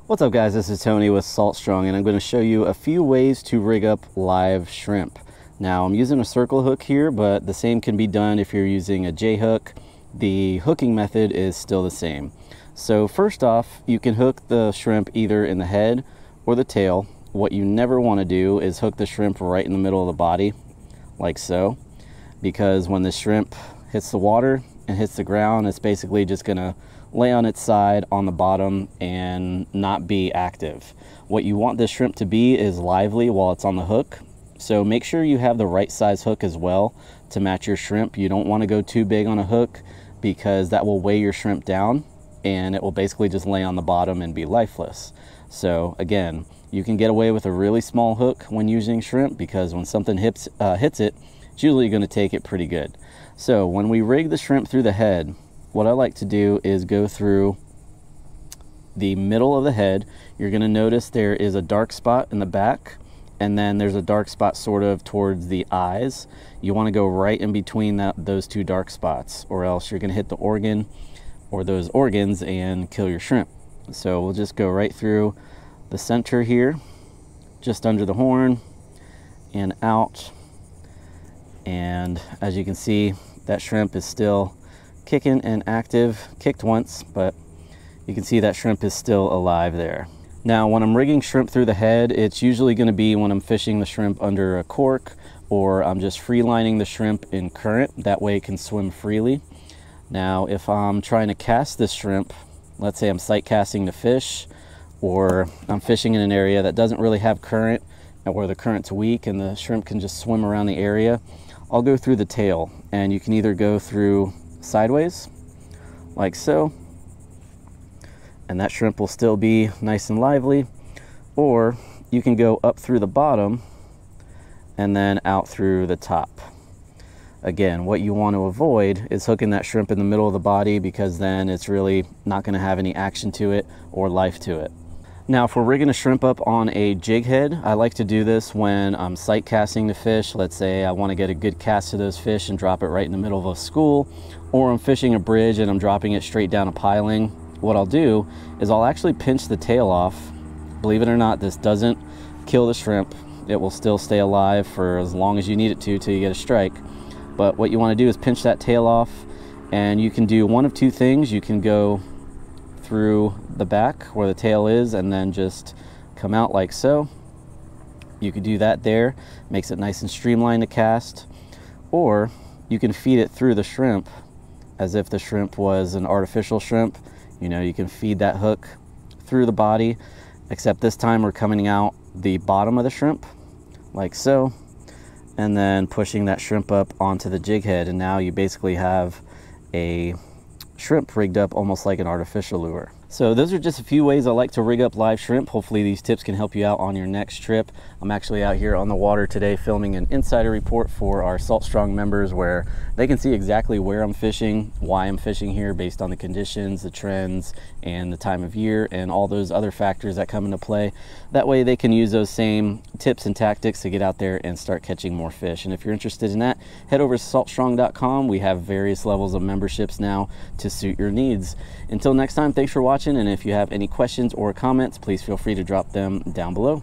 What's up guys, this is Tony with Salt Strong, and I'm going to show you a few ways to rig up live shrimp. Now I'm using a circle hook here, but the same can be done if you're using a J hook. The hooking method is still the same. So first off, you can hook the shrimp either in the head or the tail. What you never want to do is hook the shrimp right in the middle of the body, like so, because when the shrimp hits the water and hits the ground, it's basically just going to lay on its side on the bottom and not be active. What you want this shrimp to be is lively while it's on the hook. So make sure you have the right size hook as well to match your shrimp. You don't want to go too big on a hook because that will weigh your shrimp down and it will basically just lay on the bottom and be lifeless. So again, you can get away with a really small hook when using shrimp because when something hits it, it's usually going to take it pretty good. So when we rig the shrimp through the head, what I like to do is go through the middle of the head. You're going to notice there is a dark spot in the back, and then there's a dark spot sort of towards the eyes. You want to go right in between those two dark spots, or else you're going to hit the organ or those organs and kill your shrimp. So we'll just go right through the center here, just under the horn and out. And as you can see, that shrimp is still kicking and active. Kicked once, but you can see that shrimp is still alive there. Now when I'm rigging shrimp through the head, it's usually going to be when I'm fishing the shrimp under a cork, or I'm just free lining the shrimp in current. That way it can swim freely. Now if I'm trying to cast this shrimp, let's say I'm sight casting to fish, or I'm fishing in an area that doesn't really have current, where the current's weak and the shrimp can just swim around the area, I'll go through the tail. And you can either go through sideways like so, and that shrimp will still be nice and lively, or you can go up through the bottom and then out through the top. Again, what you want to avoid is hooking that shrimp in the middle of the body, because then it's really not going to have any action to it or life to it. Now if we're rigging a shrimp up on a jig head, I like to do this when I'm sight casting to fish. Let's say I want to get a good cast to those fish and drop it right in the middle of a school, or I'm fishing a bridge and I'm dropping it straight down a piling. What I'll do is I'll actually pinch the tail off. Believe it or not, this doesn't kill the shrimp. It will still stay alive for as long as you need it to till you get a strike. But what you want to do is pinch that tail off, and you can do one of two things. You can go through the back where the tail is and then just come out like so. You could do that there, makes it nice and streamlined to cast. Or you can feed it through the shrimp as if the shrimp was an artificial shrimp. You know, you can feed that hook through the body, except this time we're coming out the bottom of the shrimp like so, and then pushing that shrimp up onto the jig head, and now you basically have a shrimp rigged up almost like an artificial lure. So those are just a few ways I like to rig up live shrimp. Hopefully these tips can help you out on your next trip. I'm actually out here on the water today filming an insider report for our Salt Strong members, where they can see exactly where I'm fishing, why I'm fishing here based on the conditions, the trends, and the time of year, and all those other factors that come into play. That way they can use those same tips and tactics to get out there and start catching more fish. And if you're interested in that, head over to saltstrong.com. We have various levels of memberships now to suit your needs. Until next time, thanks for watching, and if you have any questions or comments, please feel free to drop them down below.